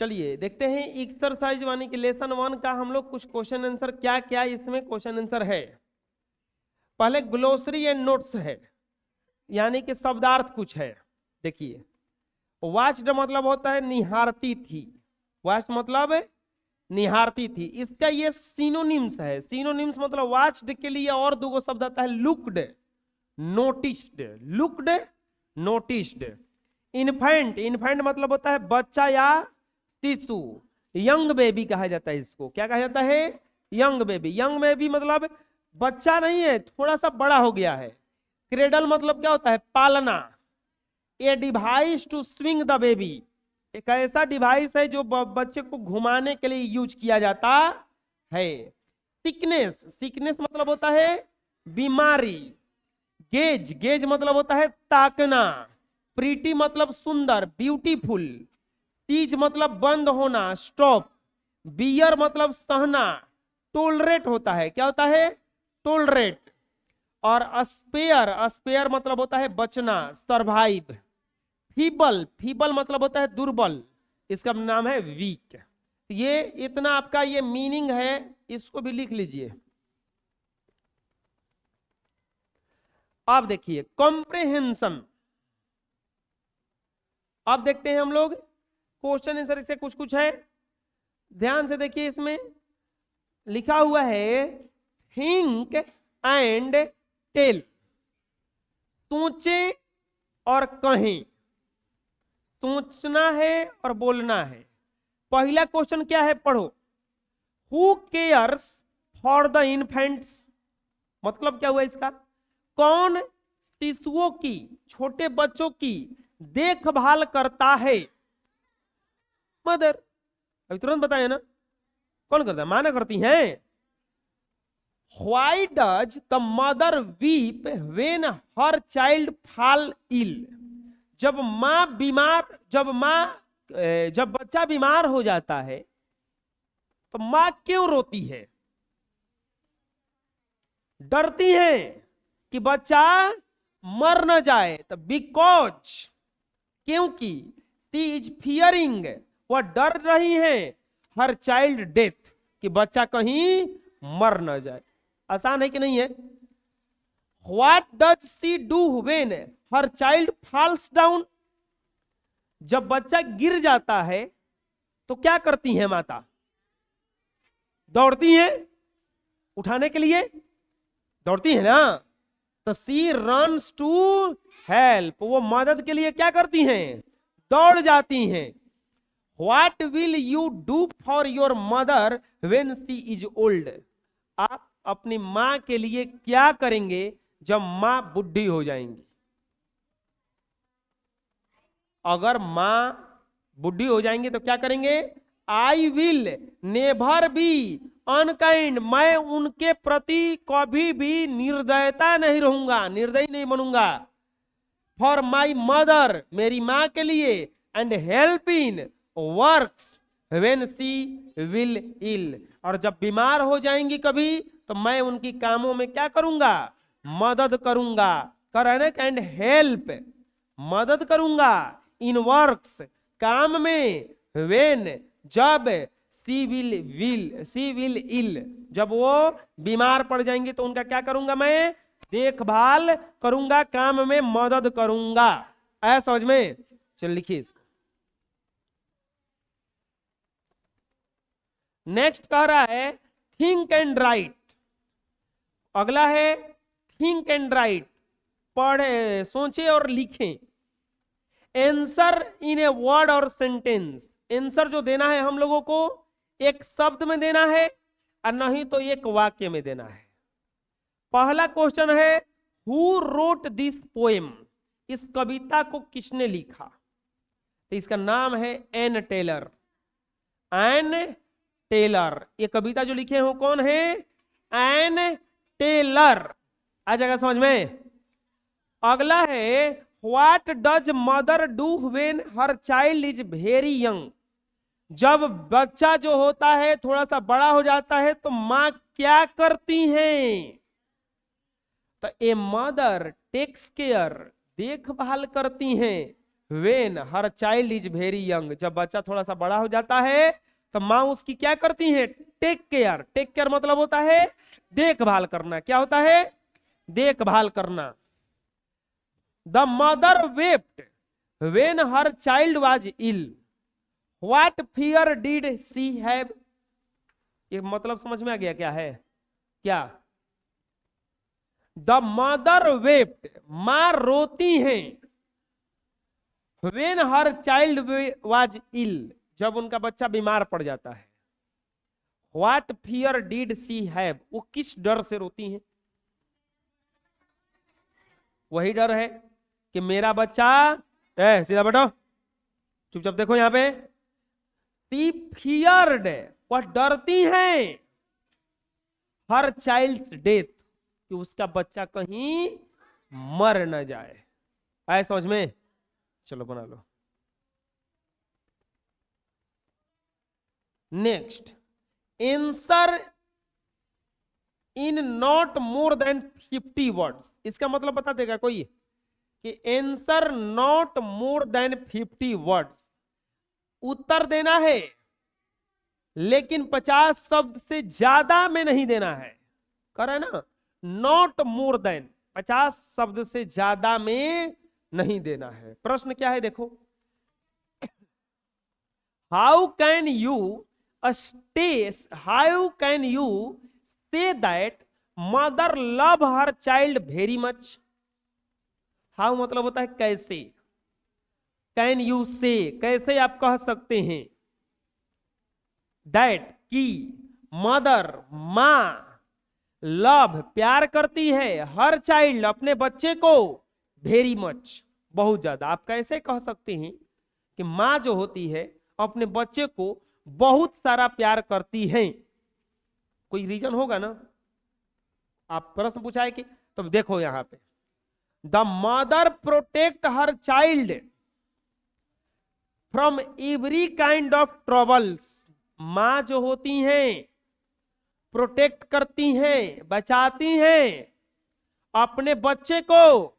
चलिए देखते हैं एक्सरसाइज वानी के लेसन 1 का हम लोग कुछ क्वेश्चन आंसर क्या क्या इसमें क्वेश्चन आंसर है। पहले ग्लोसरी एंड नोट्स है, यानी कि शब्दार्थ कुछ है। देखिए, वाच्ड मतलब होता है निहारती थी, वाच्ड मतलब निहारती थी। इसका ये सिनोनिम्स है। सिनोनिम्स मतलब वाच्ड के लिए और दो शब्द आता है, looked, noticed. Looked, noticed. Infant, infant मतलब होता है बच्चा या शिशु। यंग बेबी कहा जाता है इसको। क्या कहा जाता है? Young baby. यंग बेबी मतलब बच्चा नहीं है, थोड़ा सा बड़ा हो गया है। क्रेडल मतलब क्या होता है? पालना। A device to swing the baby, एक ऐसा डिवाइस है जो बच्चे को घुमाने के लिए यूज किया जाता है। सिकनेस, सिकनेस मतलब होता है बीमारी। गेज, गेज मतलब होता है ताकना। प्रीटी मतलब सुंदर, ब्यूटीफुल। सीज मतलब बंद होना, स्टॉप। बियर मतलब सहना। टोलरेट होता है, क्या होता है? टोलरेट। और अस्पेयर, अस्पेयर मतलब होता है बचना, सर्वाइव। फीबल, फीबल मतलब होता है दुर्बल, इसका नाम है वीक। ये इतना आपका ये मीनिंग है, इसको भी लिख लीजिए। अब देखिए कॉम्प्रेहेंशन। अब देखते हैं हम लोग क्वेश्चन आंसर, इससे कुछ कुछ है, ध्यान से देखिए। इसमें लिखा हुआ है थिंक एंड टेल, सोचें और कहें। सोचना है और बोलना है। पहला क्वेश्चन क्या है, पढ़ो। Who cares for the infants, मतलब क्या हुआ इसका? कौन शिशुओं की, छोटे बच्चों की देखभाल करता है? मदर। अभी तुरंत बताया ना, कौन करता है? मां ना करती हैं। Why does the mother weep when her child fall ill? जब मां बीमार, जब बच्चा बीमार हो जाता है तो मां क्यों रोती है? डरती है कि बच्चा मर न जाए, तो बिकॉज, क्योंकि शी इज फियरिंग, वह डर रही है, हर चाइल्ड डेथ, कि बच्चा कहीं मर न जाए। आसान है कि नहीं है? What does she do when her child falls down? जब बच्चा गिर जाता है तो क्या करती है माता? दौड़ती है उठाने के लिए, दौड़ती है ना। तो सी रन्स टू हेल्प, वो मदद के लिए क्या करती हैं? दौड़ जाती हैं। What will you do for your mother when she is old? आप अपनी मां के लिए क्या करेंगे जब मां बुढ़ी हो जाएंगी? अगर मां बुढ़ी हो जाएंगे तो क्या करेंगे? I will never be unkind, मैं उनके प्रति कभी भी निर्दयता नहीं रहूंगा, निर्दयी नहीं बनूंगा। फॉर माई मदर, मेरी मां के लिए। And help in works when she will ill, और जब बीमार हो जाएंगी कभी तो मैं उनकी कामों में क्या करूंगा? मदद करूंगा। करेक्ट। एंड हेल्प, मदद करूंगा। इन वर्क्स, काम में। व्हेन, जब। सी विल इल, जब वो बीमार पड़ जाएंगे तो उनका क्या करूंगा? मैं देखभाल करूंगा, काम में मदद करूंगा। आया समझ में? चल लिखिए इसको। नेक्स्ट कह रहा है थिंक एंड राइट। अगला है थिंक एंड राइट, पढ़े, सोचे और लिखें। आंसर इन ए वर्ड और सेंटेंस, आंसर जो देना है हम लोगों को एक शब्द में देना है और नहीं तो एक वाक्य में देना है। पहला क्वेश्चन है हु रोट दिस पोएम, इस कविता को किसने लिखा? तो इसका नाम है एन टेलर। एन टेलर, ये कविता जो लिखे हो कौन है? N Taylor. आ जाएगा समझ में? अगला है what does mother do when her child is very young, जब बच्चा जो होता है थोड़ा सा बड़ा हो जाता है तो मां क्या करती हैं? तो ए मदर टेक्स केयर, देखभाल करती हैं। When her child is very young, जब बच्चा थोड़ा सा बड़ा हो जाता है तो माँ उसकी क्या करती है, टेक केयर। टेक केयर मतलब होता है देखभाल करना। क्या होता है, देखभाल करना। The mother wept when her child was ill, what fear did she have. ये मतलब समझ में आ गया क्या है, क्या? द मदर वेप्ट, मां रोती हैं। When her child was ill, जब उनका बच्चा बीमार पड़ जाता है। What fear did she have, वो किस डर से रोती हैं? वही डर है कि मेरा बच्चा, सीधा बैठो, चुपचाप देखो यहां पे। सी फियर्ड, वह डरती हैं हर चाइल्ड डेथ, कि उसका बच्चा कहीं मर न जाए। आए समझ में? चलो बना लो। Next, answer in not more than 50 words. इसका मतलब बता देगा कोई कि answer not more than 50 words, उत्तर देना है लेकिन 50 शब्द से ज्यादा में नहीं देना है। कर रहे ना, नॉट मोर देन, 50 शब्द से ज्यादा में नहीं देना है। प्रश्न क्या है देखो, how can you say that mother love her child very much. How मतलब होता है कैसे, कैन यू से, कैसे आप कह सकते हैं, दैट की मदर मां, लव प्यार करती है, हर चाइल्ड अपने बच्चे को, वेरी मच बहुत ज्यादा। आप कैसे कह सकते हैं कि मां जो होती है अपने बच्चे को बहुत सारा प्यार करती है? कोई रीजन होगा ना। आप प्रश्न पूछा है कि, तो देखो यहां पे, the mother protect her child from every kind of troubles. मां जो होती हैं प्रोटेक्ट करती हैं, बचाती हैं अपने बच्चे को,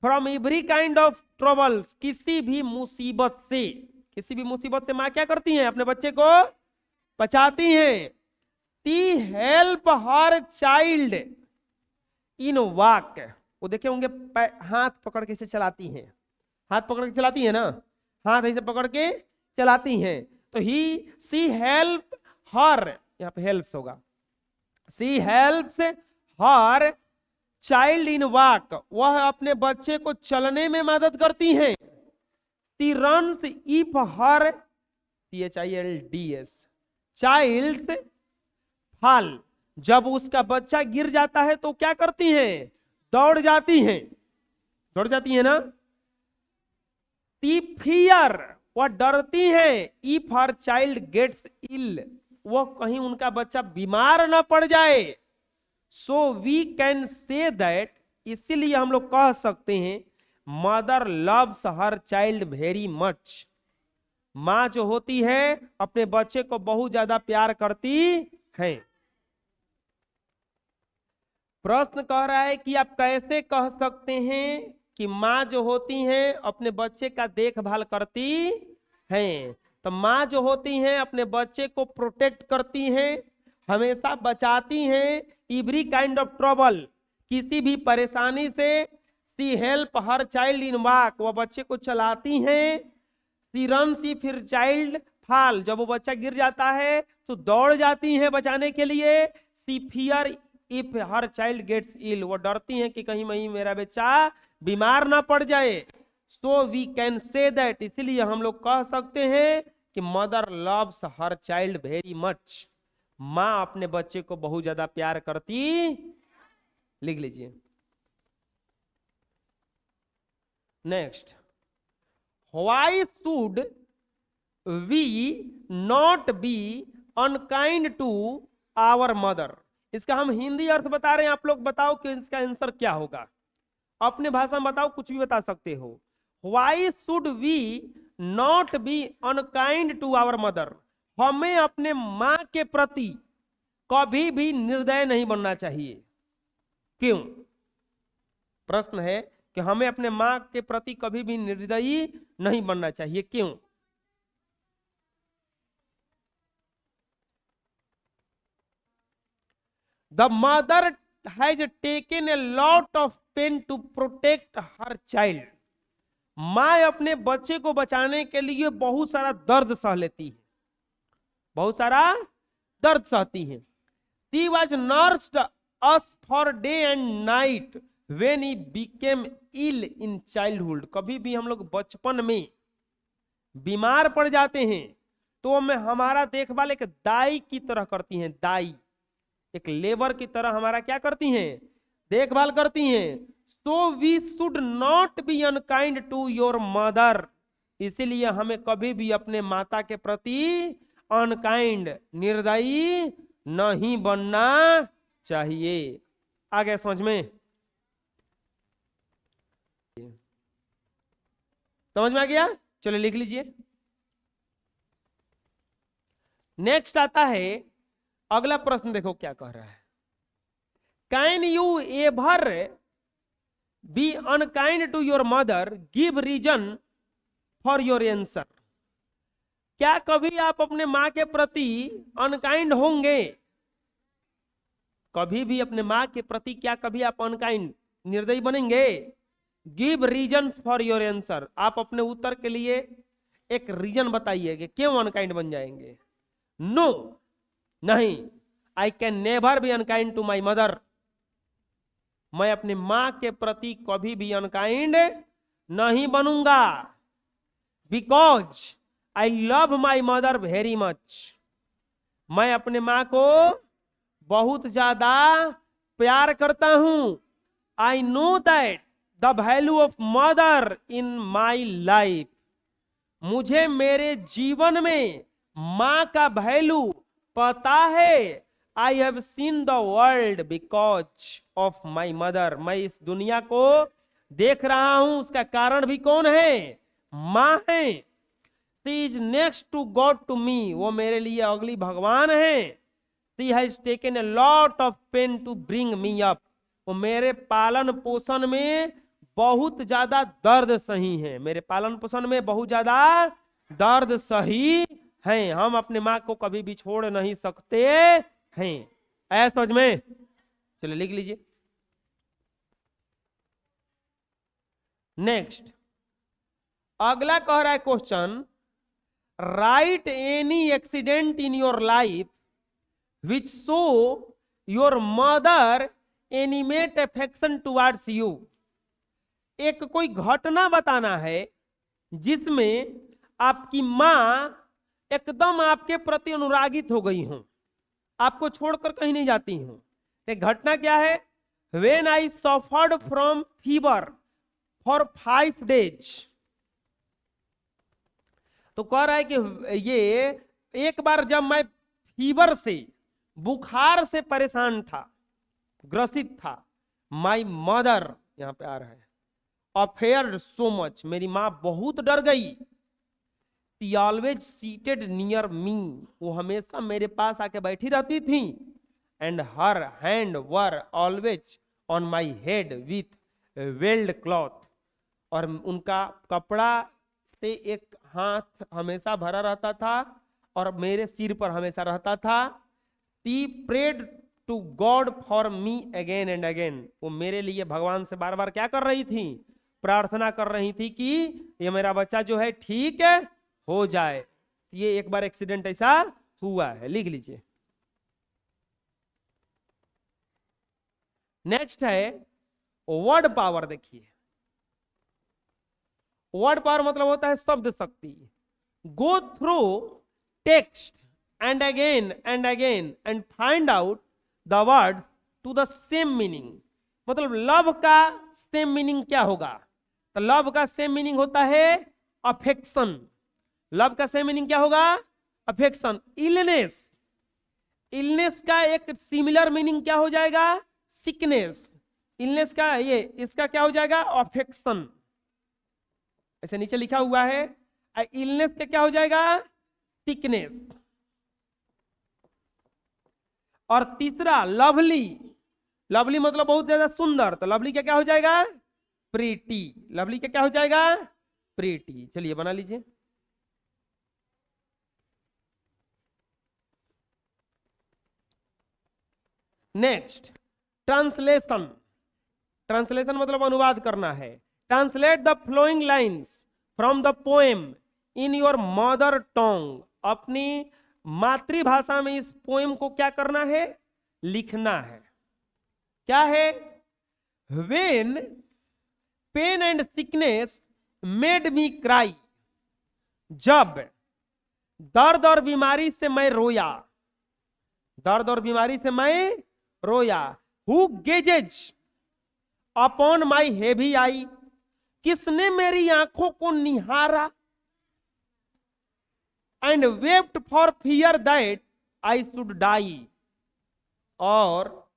from every kind of troubles, किसी भी मुसीबत से। किसी भी मुसीबत से मां क्या करती हैं, अपने बच्चे को बचाती हैं। She help her child in walk, वो देखे होंगे हाथ पकड़ के से चलाती हैं, हाथ पकड़ के चलाती है ना, हाथ ऐसे पकड़ के चलाती हैं। तो सी हेल्प हर, यहां पे हेल्प्स होगा, she helps her child in walk, वह अपने बच्चे को चलने में मदद करती हैं। She runs if her CHILDS childs fall, जब उसका बच्चा गिर जाता है तो क्या करती हैं, दौड़ जाती हैं, दौड़ जाती है ना। सी फियर, वह डरती है, if her child gets ill, वह कहीं उनका बच्चा बीमार ना पड़ जाए। So we can say that, इसीलिए हम लोग कह सकते हैं mother loves her child very much, मां जो होती है अपने बच्चे को बहुत ज्यादा प्यार करती है। प्रश्न कह रहा है कि आप कैसे कह सकते हैं कि मां जो होती हैं अपने बच्चे का देखभाल करती हैं। तो मां जो होती हैं अपने बच्चे को प्रोटेक्ट करती हैं, हमेशा बचाती हैं एवरी काइंड ऑफ ट्रबल, किसी भी परेशानी से। She help her child in walk, वह बच्चे को चलाती हैं। सी रन सी फिर चाइल्ड फॉल, जब वो बच्चा गिर जाता है तो दौड़ जाती हैं बचाने के लिए। She fear if her child gets ill, वो डरती हैं कि कहीं महीं मेरा बच्चा बीमार ना पड़ जाए। So we can say that, इसीलिए हम लोग कह सकते हैं कि mother loves her child very much, मां अपने बच्चे को बहुत ज्यादा प्यार करती। लिख लीजिए। Next, why should we not be unkind to our mother. इसका हम हिंदी अर्थ बता रहे हैं, आप लोग बताओ कि इसका आंसर क्या होगा। अपने भाषा में बताओ, कुछ भी बता सकते हो। Why should we not be unkind to our mother, हमें अपने मां के प्रति कभी भी निर्दय नहीं बनना चाहिए। क्यों? प्रश्न है कि हमें अपने माँ के प्रति कभी भी निर्दयी नहीं बनना चाहिए। क्यों? The mother has taken a lot of pain to protect her child. माँ अपने बच्चे को बचाने के लिए बहुत सारा दर्द सह लेती है, बहुत सारा दर्द सहती है। She was nursed us for day and night when he became ill in childhood। कभी भी हम लोग बचपन में बीमार पड़ जाते हैं तो हमारा देखभाल एक दाई की तरह करती हैं। दाई एक लेबर की तरह हमारा क्या करती हैं? देखभाल करती हैं। So we should not be unkind to your mother। इसीलिए हमें कभी भी अपने माता के प्रति अनकाइंड, निर्दयी नहीं बनना चाहिए। आगे समझ में? समझ में आ गया? चलो लिख लीजिए। नेक्स्ट आता है अगला प्रश्न, देखो क्या कह रहा है। Can you ever be unkind to your mother, give reason for your answer. क्या कभी आप अपने मां के प्रति अनकाइंड होंगे? कभी भी अपने मां के प्रति क्या कभी आप अनकाइंड, निर्दयी बनेंगे? Give reasons for your answer. आप अपने उत्तर के लिए एक रीजन बताइए कि क्यों अनकाइंड बन जाएंगे। नो, नहीं। I can never be unkind to my mother. मैं अपने मां के प्रति कभी भी अनकाइंड नहीं बनूंगा। Because I love my mother very much. मैं अपने मां को बहुत ज्यादा प्यार करता हूं। I know that the value of mother in my life. मुझे मेरे जीवन में मां का वैल्यू पता है। I have seen the world because of my mother. मैं इस दुनिया को देख रहा हूं, उसका कारण भी कौन है? मां है। She is next to God to me। वो मेरे लिए अगली भगवान है। She has taken a lot of pain to bring me up। वो मेरे पालन पोषण में बहुत ज्यादा दर्द सही है। मेरे पालन पोषण में बहुत ज्यादा दर्द सही है। हम अपने माँ को कभी भी छोड़ नहीं सकते हैं। ऐसा समझ में? चलिए लिख लीजिए। नेक्स्ट अगला कह रहा है question, right any accident in your life which show your mother animate affection towards you. एक कोई घटना बताना है जिसमें आपकी मां एकदम आपके प्रति अनुरागित हो गई हूं, आपको छोड़कर कहीं नहीं जाती हूं। एक घटना क्या है? When I suffered from fever for 5 days। तो कह रहा है कि ये एक बार जब मैं फीवर से, बुखार से परेशान था, ग्रसित था, माई मदर, यहां पे आ रहा है, अफेयर्ड सो मच। मेरी मां बहुत डर गई। She always seated near me। वो हमेशा मेरे पास आके बैठी रहती थी। And her hand were always on my head with weld cloth. और उनका कपड़ा से एक हाथ हमेशा भरा रहता था और मेरे सिर पर हमेशा रहता था। She prayed to God for me again and again। वो मेरे लिए भगवान से बार बार क्या कर रही थी? प्रार्थना कर रही थी कि ये मेरा बच्चा जो है ठीक है हो जाए। ये एक बार एक्सीडेंट ऐसा हुआ है। लिख लीजिए। नेक्स्ट है वर्ड पावर। देखिए वर्ड पावर मतलब होता है शब्द शक्ति। Go through text and again and find out the words to the same meaning. मतलब लव का सेम मीनिंग क्या होगा? तो लव का सेम मीनिंग होता है अफेक्शन। लव का सेम मीनिंग क्या होगा? अफेक्शन। इलनेस, इलनेस का एक सिमिलर मीनिंग क्या हो जाएगा? सिकनेस। इलनेस का ये इसका क्या हो जाएगा? अफेक्शन। ऐसे नीचे लिखा हुआ है। इलनेस का क्या हो जाएगा? सिकनेस। और तीसरा लवली। लवली मतलब बहुत ज्यादा सुंदर। तो लवली का क्या हो जाएगा? प्रीटी। लवली का क्या हो जाएगा? प्रीटी। चलिए बना लीजिए। Next, translation. ट्रांसलेशन मतलब अनुवाद करना है। Translate the flowing lines from the poem in your mother tongue. अपनी मातृभाषा में इस पोएम को क्या करना है? लिखना है। क्या है? When pain and sickness made me cry, जब दर्द और बीमारी से मैं रोया, दर्द और बीमारी से मैं रोया। Who gazes upon my heavy eye, किसने मेरी आंखों को निहारा। And wept for fear that I should die, और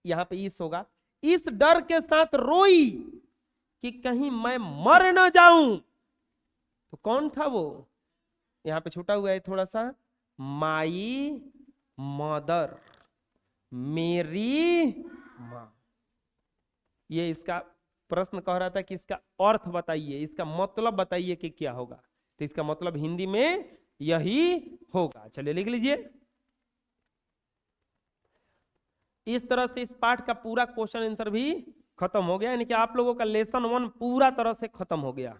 यहां पे इस होगा, इस डर के साथ रोई कि कहीं मैं मर ना जाऊं। तो कौन था वो? यहां पे छूटा हुआ है थोड़ा सा, माई मदर, मेरी मां। ये इसका प्रश्न कह रहा था कि इसका अर्थ बताइए, इसका मतलब बताइए कि क्या होगा। तो इसका मतलब हिंदी में यही होगा। चलिए लिख लीजिए। इस तरह से इस पाठ का पूरा क्वेश्चन आंसर भी खत्म हो गया, यानी कि आप लोगों का लेसन 1 पूरा तरह से खत्म हो गया।